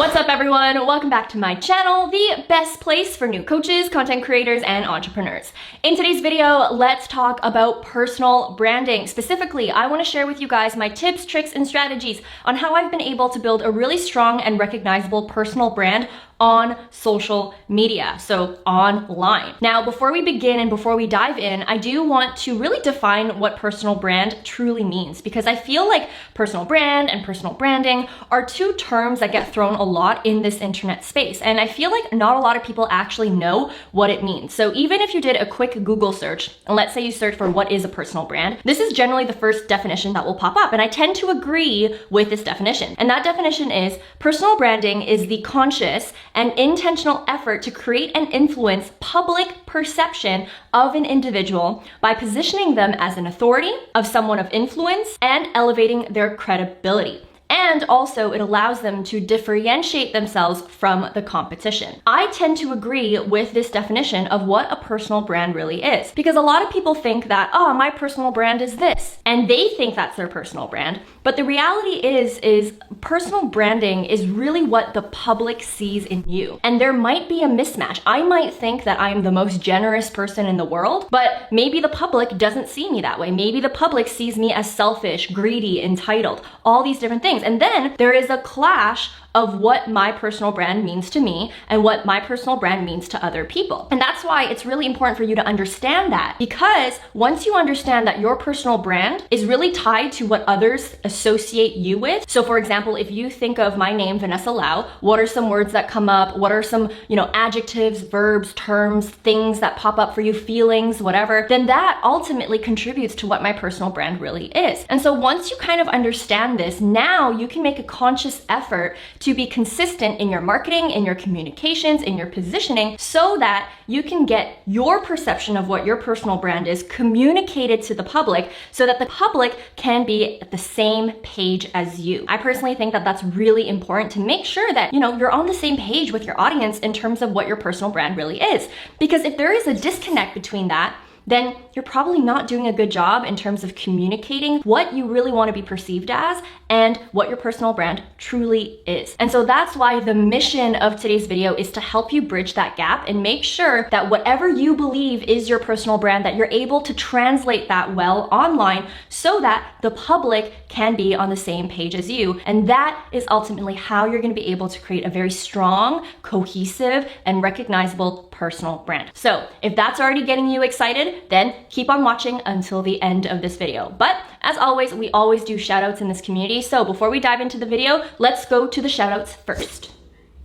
What's up everyone? Welcome back to my channel, the best place for new coaches, content creators, and entrepreneurs. In today's video, let's talk about personal branding. Specifically, I want to share with you guys my tips, tricks, and strategies on how I've been able to build a really strong and recognizable personal brand on social media, so online. Now, before we begin and before we dive in, I do want to really define what personal brand truly means, because I feel like personal brand and personal branding are two terms that get thrown a lot in this internet space, and I feel like not a lot of people actually know what it means. So even if you did a quick Google search, and let's say you search for what is a personal brand, this is generally the first definition that will pop up, and I tend to agree with this definition. And that definition is personal branding is the conscious and intentional effort to create and influence public perception of an individual by positioning them as an authority, of someone of influence, and elevating their credibility. And also it allows them to differentiate themselves from the competition. I tend to agree with this definition of what a personal brand really is, because a lot of people think that, oh, my personal brand is this, and they think that's their personal brand. But the reality is personal branding is really what the public sees in you. And there might be a mismatch. I might think that I'm the most generous person in the world, but maybe the public doesn't see me that way. Maybe the public sees me as selfish, greedy, entitled, all these different things. And then there is a clash of what my personal brand means to me and what my personal brand means to other people. And that's why it's really important for you to understand that, because once you understand that your personal brand is really tied to what others associate you with. So for example, if you think of my name, Vanessa Lau, what are some words that come up? What are some, adjectives, verbs, terms, things that pop up for you, feelings, whatever, then that ultimately contributes to what my personal brand really is. And so once you kind of understand this, now you can make a conscious effort to be consistent in your marketing, in your communications, in your positioning, so that you can get your perception of what your personal brand is communicated to the public, so that the public can be at the same page as you. I personally think that that's really important to make sure that, you're on the same page with your audience in terms of what your personal brand really is. Because if there is a disconnect between that, then you're probably not doing a good job in terms of communicating what you really want to be perceived as and what your personal brand truly is. And so that's why the mission of today's video is to help you bridge that gap and make sure that whatever you believe is your personal brand, that you're able to translate that well online so that the public can be on the same page as you. And that is ultimately how you're going to be able to create a very strong, cohesive, and recognizable personal brand. So if that's already getting you excited, then keep on watching until the end of this video. But as always, we always do shout outs in this community. So before we dive into the video, let's go to the shout outs first.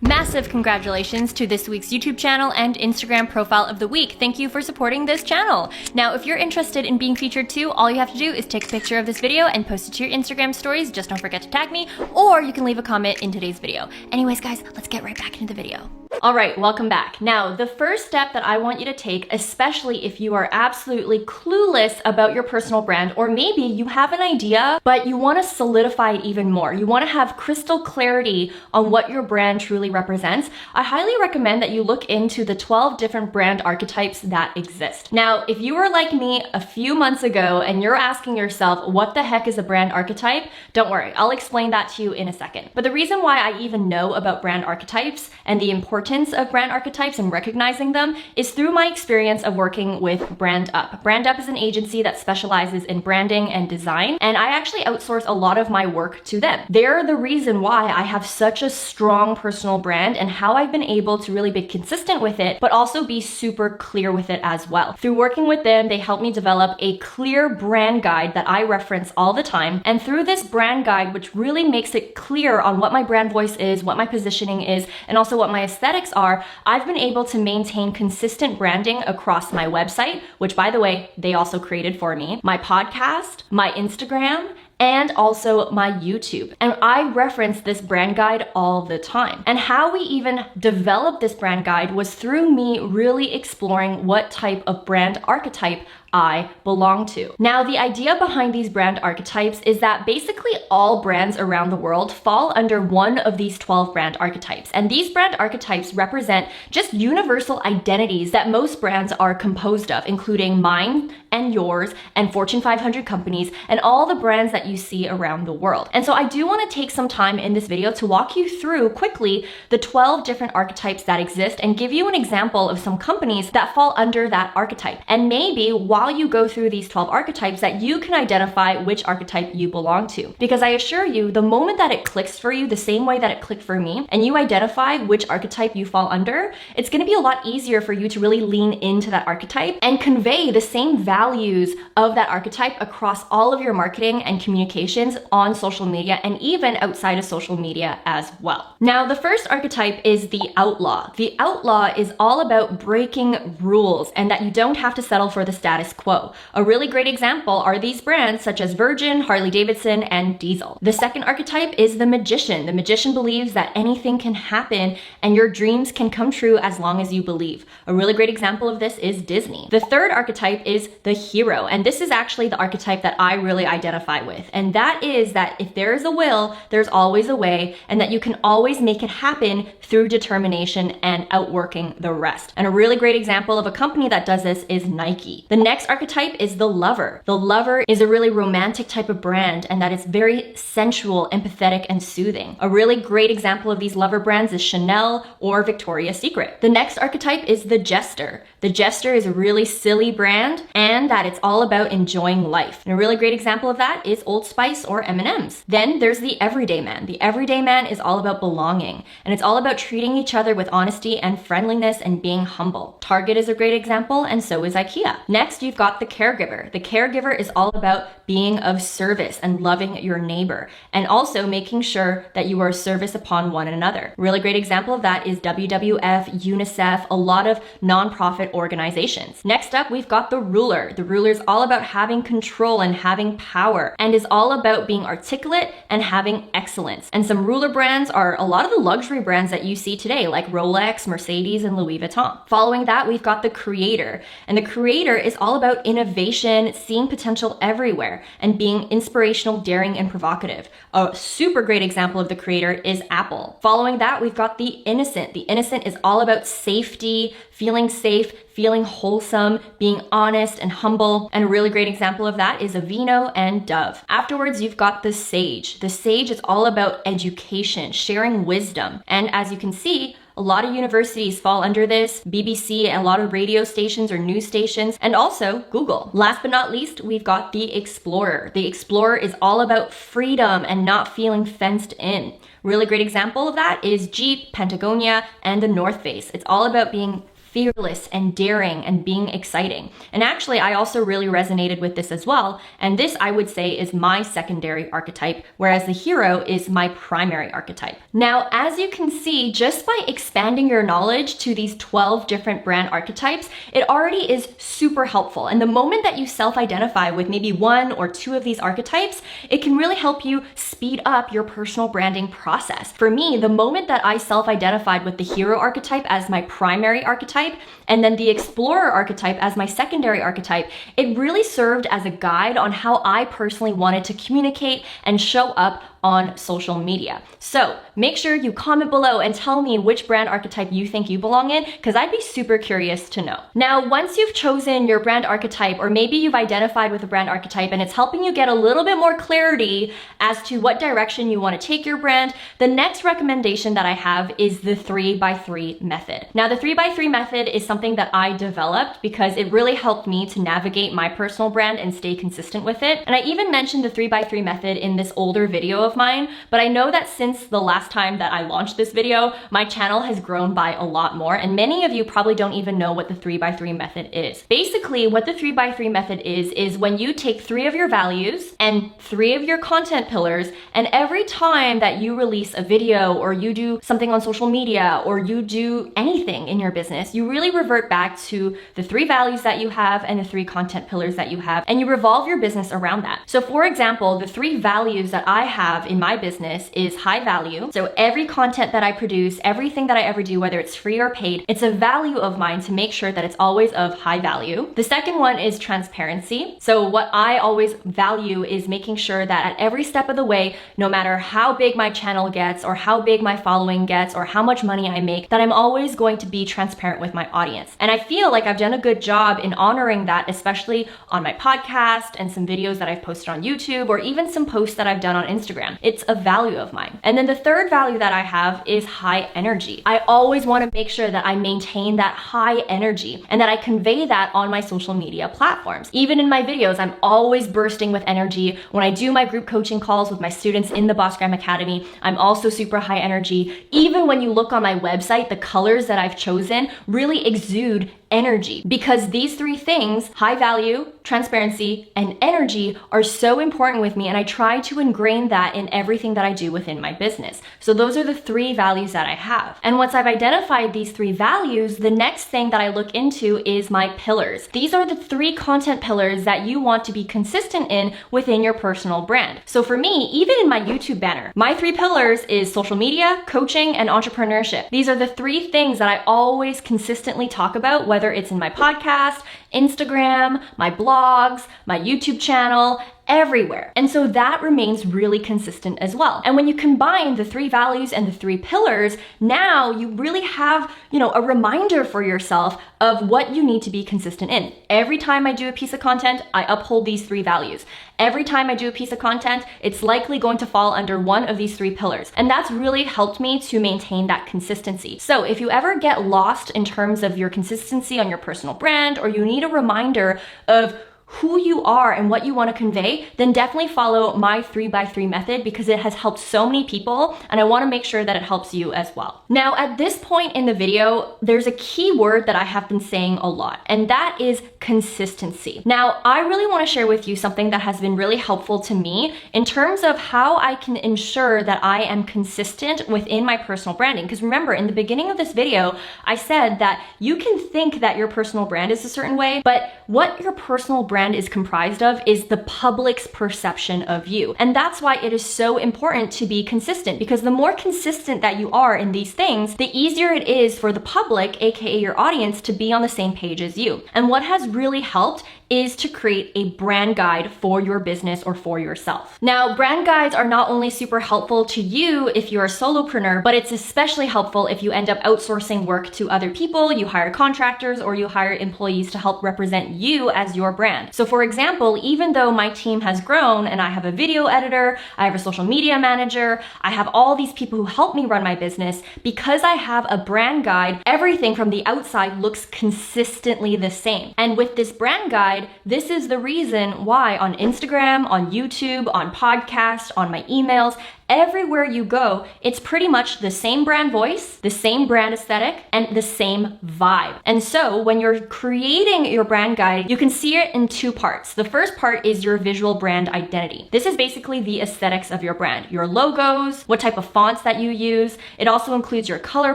Massive congratulations to this week's YouTube channel and Instagram profile of the week. Thank you for supporting this channel. Now, if you're interested in being featured too, all you have to do is take a picture of this video and post it to your Instagram stories. Just don't forget to tag me, or you can leave a comment in today's video. Anyways, guys, let's get right back into the video. All right, welcome back. Now, the first step that I want you to take, especially if you are absolutely clueless about your personal brand, or maybe you have an idea, but you want to solidify it even more. You want to have crystal clarity on what your brand truly represents. I highly recommend that you look into the 12 different brand archetypes that exist. Now, if you were like me a few months ago and you're asking yourself, what the heck is a brand archetype? Don't worry, I'll explain that to you in a second. But the reason why I even know about brand archetypes and the importance of brand archetypes and recognizing them is through my experience of working with Brand Up. Brand Up is an agency that specializes in branding and design, and I actually outsource a lot of my work to them. They're the reason why I have such a strong personal brand and how I've been able to really be consistent with it, but also be super clear with it as well. Through working with them, they helped me develop a clear brand guide that I reference all the time. And through this brand guide, which really makes it clear on what my brand voice is, what my positioning is, and also what my aesthetics are, I've been able to maintain consistent branding across my website, which by the way, they also created for me, my podcast, my Instagram, and also my YouTube. And I reference this brand guide all the time. And how we even developed this brand guide was through me really exploring what type of brand archetype I belong to. Now, the idea behind these brand archetypes is that basically all brands around the world fall under one of these 12 brand archetypes. And these brand archetypes represent just universal identities that most brands are composed of, including mine and yours and Fortune 500 companies and all the brands that you see around the world. And so I do want to take some time in this video to walk you through quickly the 12 different archetypes that exist and give you an example of some companies that fall under that archetype. And maybe while you go through these 12 archetypes that you can identify which archetype you belong to. Because I assure you, the moment that it clicks for you the same way that it clicked for me, and you identify which archetype you fall under, it's going to be a lot easier for you to really lean into that archetype and convey the same values of that archetype across all of your marketing and communications on social media and even outside of social media as well. Now, the first archetype is the outlaw. The outlaw is all about breaking rules and that you don't have to settle for the status quo. A really great example are these brands such as Virgin, Harley Davidson, and Diesel. The second archetype is the magician. The magician believes that anything can happen and your dreams can come true as long as you believe. A really great example of this is Disney. The third archetype is the hero, and this is actually the archetype that I really identify with. And that is that if there is a will, there's always a way, and that you can always make it happen through determination and outworking the rest. And a really great example of a company that does this is Nike. The next archetype is the lover. The lover is a really romantic type of brand, and that is very sensual, empathetic, and soothing. A really great example of these lover brands is Chanel or Victoria's Secret. The next archetype is the jester. The jester is a really silly brand, and that it's all about enjoying life. And a really great example of that is Old Spice or M&M's. Then there's the everyday man. The everyday man is all about belonging, and it's all about treating each other with honesty and friendliness and being humble. Target is a great example, and so is IKEA. Next, you've got the caregiver. The caregiver is all about being of service and loving your neighbor, and also making sure that you are a service upon one another. A really great example of that is WWF, UNICEF, a lot of nonprofit organizations. Next up, we've got the ruler. The ruler is all about having control and having power, and is all about being articulate and having excellence. And some ruler brands are a lot of the luxury brands that you see today, like Rolex, Mercedes, and Louis Vuitton. Following that, we've got the creator. And the creator is all about innovation, seeing potential everywhere, and being inspirational, daring, and provocative. A super great example of the creator is Apple. Following that, we've got the innocent. The innocent is all about safety, feeling safe, feeling wholesome, being honest and humble. And a really great example of that is Aveeno and Dove. Afterwards, you've got the sage. The sage is all about education, sharing wisdom. And as you can see, a lot of universities fall under this, BBC, a lot of radio stations or news stations, and also Google. Last but not least, we've got the explorer. The explorer is all about freedom and not feeling fenced in. Really great example of that is Jeep, Patagonia, and the North Face. It's all about being fearless and daring and being exciting. And actually, I also really resonated with this as well. And this, I would say, is my secondary archetype, whereas the hero is my primary archetype. Now, as you can see, just by expanding your knowledge to these 12 different brand archetypes, it already is super helpful. And the moment that you self-identify with maybe one or two of these archetypes, it can really help you speed up your personal branding process. For me, the moment that I self-identified with the hero archetype as my primary archetype, and then the explorer archetype as my secondary archetype, it really served as a guide on how I personally wanted to communicate and show up on social media. So make sure you comment below and tell me which brand archetype you think you belong in, because I'd be super curious to know. Now, once you've chosen your brand archetype, or maybe you've identified with a brand archetype and it's helping you get a little bit more clarity as to what direction you want to take your brand, the next recommendation that I have is the 3x3 method. Now, the 3x3 method is something that I developed because it really helped me to navigate my personal brand and stay consistent with it. And I even mentioned the 3x3 method in this older video of mine, but I know that since the last time that I launched this video, my channel has grown by a lot more, and many of you probably don't even know what the 3x3 method is. Basically, what the 3x3 method is when you take 3 of your values and 3 of your content pillars, and every time that you release a video or you do something on social media or you do anything in your business, you you really revert back to the 3 values that you have and the 3 content pillars that you have, and you revolve your business around that. So for example, the 3 values that I have in my business is high value. So every content that I produce, everything that I ever do, whether it's free or paid, it's a value of mine to make sure that it's always of high value. The second one is transparency. So what I always value is making sure that at every step of the way, no matter how big my channel gets or how big my following gets or how much money I make, that I'm always going to be transparent with my audience. And I feel like I've done a good job in honoring that, especially on my podcast and some videos that I've posted on YouTube or even some posts that I've done on Instagram. It's a value of mine. And then the third value that I have is high energy. I always want to make sure that I maintain that high energy and that I convey that on my social media platforms. Even in my videos, I'm always bursting with energy. When I do my group coaching calls with my students in the Boss Gram Academy, I'm also super high energy. Even when you look on my website, the colors that I've chosen really exude energy, because these 3 things, high value, transparency, and energy, are so important with me, and I try to ingrain that in everything that I do within my business. So those are the 3 values that I have. And once I've identified these 3 values, the next thing that I look into is my pillars. These are the 3 content pillars that you want to be consistent in within your personal brand. So for me, even in my YouTube banner, my 3 pillars is social media, coaching, and entrepreneurship. These are the 3 things that I always consistently talk about, whether it's in my podcast, Instagram, my blogs, my YouTube channel, everywhere. And so that remains really consistent as well. And when you combine the 3 values and the 3 pillars, now you really have, a reminder for yourself of what you need to be consistent in. Every time I do a piece of content, I uphold these 3 values. Every time I do a piece of content, it's likely going to fall under one of these 3 pillars. And that's really helped me to maintain that consistency. So if you ever get lost in terms of your consistency on your personal brand, or you need a reminder of who you are and what you want to convey, then definitely follow my 3x3 method, because it has helped so many people and I want to make sure that it helps you as well. Now, at this point in the video, there's a key word that I have been saying a lot, and that is consistency. Now, I really want to share with you something that has been really helpful to me in terms of how I can ensure that I am consistent within my personal branding. Because remember, in the beginning of this video, I said that you can think that your personal brand is a certain way, but what your personal brand is comprised of is the public's perception of you. And that's why it is so important to be consistent, because the more consistent that you are in these things, the easier it is for the public, aka your audience, to be on the same page as you. And what has really helped is to create a brand guide for your business or for yourself. Now, brand guides are not only super helpful to you if you're a solopreneur, but it's especially helpful if you end up outsourcing work to other people, you hire contractors, or you hire employees to help represent you as your brand. So for example, even though my team has grown and I have a video editor, I have a social media manager, I have all these people who help me run my business, because I have a brand guide, everything from the outside looks consistently the same. And with this brand guide, this is the reason why on Instagram, on YouTube, on podcasts, on my emails, everywhere you go, it's pretty much the same brand voice, the same brand aesthetic, and the same vibe. And so when you're creating your brand guide, you can see it in 2 parts. The first part is your visual brand identity. This is basically the aesthetics of your brand, your logos, what type of fonts that you use. It also includes your color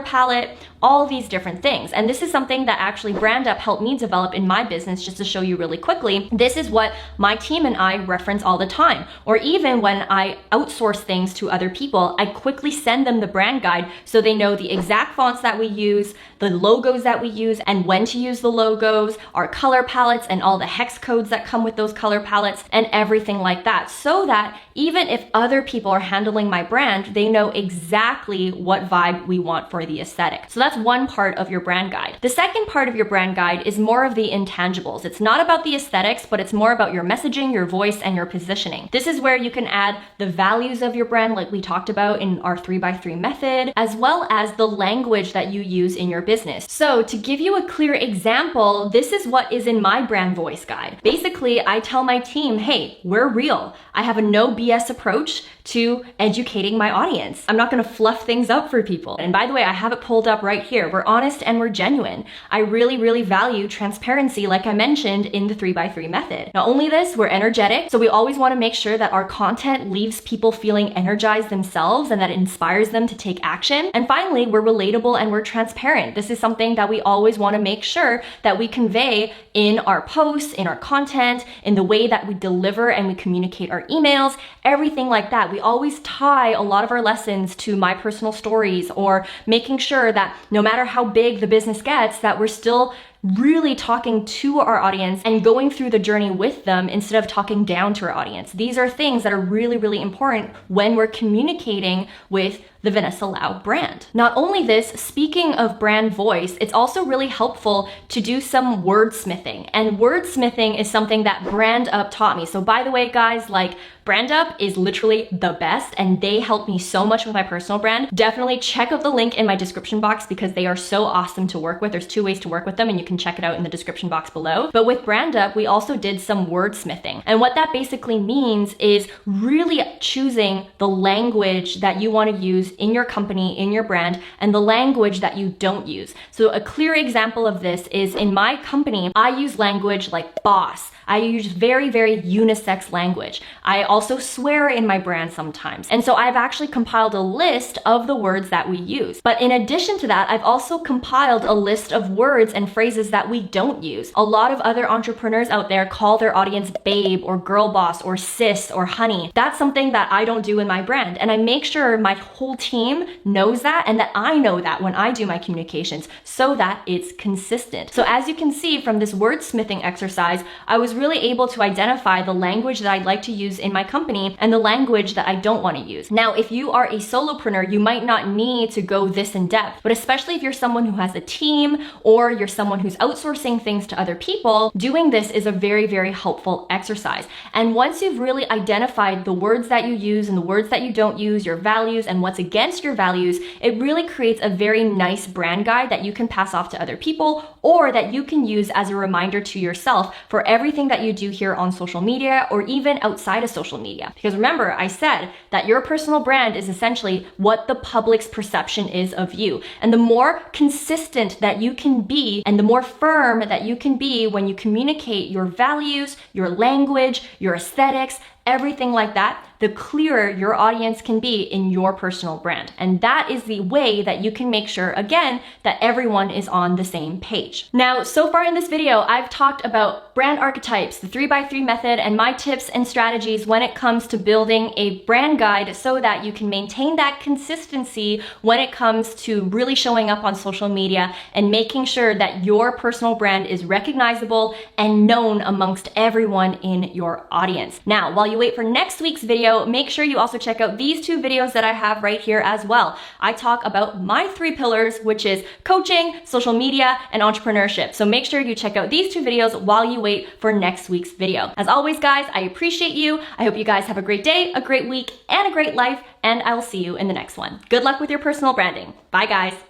palette, all these different things. And this is something that actually BrandUp helped me develop in my business. Just to show you really quickly, this is what my team and I reference all the time. Or even when I outsource things to other people, I quickly send them the brand guide so they know the exact fonts that we use, the logos that we use, and when to use the logos, our color palettes, and all the hex codes that come with those color palettes, and everything like that, so that even if other people are handling my brand, they know exactly what vibe we want for the aesthetic. So that's one part of your brand guide. The second part of your brand guide is more of the intangibles. It's not about the aesthetics, but it's more about your messaging, your voice, and your positioning. This is where you can add the values of your brand, like we talked about in our 3x3 method, as well as the language that you use in your business. So to give you a clear example, this is what is in my brand voice guide. Basically, I tell my team, hey, we're real. I have a no BS approach to educating my audience. I'm not gonna fluff things up for people. And by the way, I have it pulled up right here. We're honest and we're genuine. I really value transparency, like I mentioned in the 3x3 method. Not only this, we're energetic, so we always wanna make sure that our content leaves people feeling energized themselves and that it inspires them to take action. And finally, we're relatable and we're transparent. This is something that we always wanna make sure that we convey in our posts, in our content, in the way that we deliver and we communicate our emails, everything like that. We always tie a lot of our lessons to my personal stories, or making sure that no matter how big the business gets, that we're still really talking to our audience and going through the journey with them instead of talking down to our audience. These are things that are really important when we're communicating with the Vanessa Lau brand. Not only this, speaking of brand voice, it's also really helpful to do some wordsmithing. And wordsmithing is something that Brand Up taught me. So by the way, guys, like, Brand Up is literally the best and they help me so much with my personal brand. Definitely check out the link in my description box because they are so awesome to work with. There's 2 ways to work with them and you can check it out in the description box below. But with Brand Up, we also did some wordsmithing. And what that basically means is really choosing the language that you want to use in your company, in your brand, and the language that you don't use. So a clear example of this is in my company, I use language like boss. I use very unisex language. I also swear in my brand sometimes. And so I've actually compiled a list of the words that we use. But in addition to that, I've also compiled a list of words and phrases that we don't use. A lot of other entrepreneurs out there call their audience babe or girl boss or sis or honey. That's something that I don't do in my brand. And I make sure my whole team knows that and that I know that when I do my communications so that it's consistent. So as you can see from this wordsmithing exercise, I was really able to identify the language that I'd like to use in my company and the language that I don't want to use. Now, if you are a solopreneur, you might not need to go this in depth, but especially if you're someone who has a team or you're someone who's outsourcing things to other people, doing this is a very helpful exercise. And once you've really identified the words that you use and the words that you don't use, your values and what's against your values, it really creates a very nice brand guide that you can pass off to other people or that you can use as a reminder to yourself for everything that you do here on social media or even outside of social media. Because remember, I said that your personal brand is essentially what the public's perception is of you. And the more consistent that you can be and the more firm that you can be when you communicate your values, your language, your aesthetics, everything like that, the clearer your audience can be in your personal brand. And that is the way that you can make sure, again, that everyone is on the same page. Now, so far in this video, I've talked about brand archetypes, the 3x3 method, and my tips and strategies when it comes to building a brand guide so that you can maintain that consistency when it comes to really showing up on social media and making sure that your personal brand is recognizable and known amongst everyone in your audience. Now, while you wait for next week's video, make sure you also check out these 2 videos that I have right here as well. I talk about my 3 pillars, which is coaching, social media, and entrepreneurship. So make sure you check out these 2 videos while you wait for next week's video. As always, guys, I appreciate you. I hope you guys have a great day, a great week, and a great life, and I will see you in the next one. Good luck with your personal branding. Bye, guys.